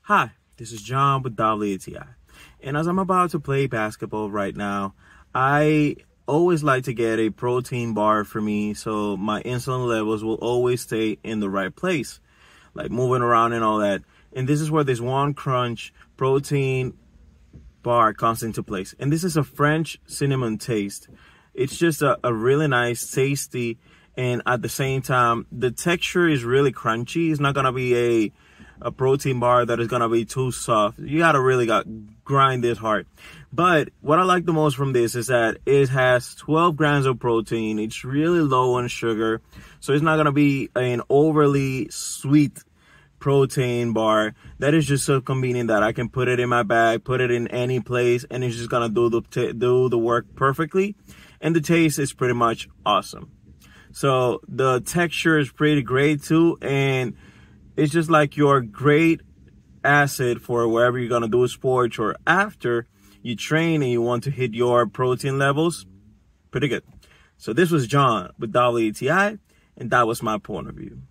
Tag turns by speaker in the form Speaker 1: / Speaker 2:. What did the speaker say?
Speaker 1: Hi, this is John with WTI. And as I'm about to play basketball right now, I always like to get a protein bar for me so my insulin levels will always stay in the right place, like moving around and all that. And this is where this One Crunch protein bar comes into place. And this is a French cinnamon taste. It's just a really nice, tasty, and at the same time, the texture is really crunchy. It's not going to be a protein bar that is going to be too soft. You got to really grind this hard. But what I like the most from this is that it has 12 grams of protein. It's really low on sugar. So it's not going to be an overly sweet protein bar. That is just so convenient that I can put it in my bag, put it in any place, and it's just going to do the work perfectly. And the taste is pretty much awesome. So the texture is pretty great too, and it's just like your great asset for wherever you're going to do sports or after you train and you want to hit your protein levels. Pretty good. So this was John with WTI, and that was my point of view.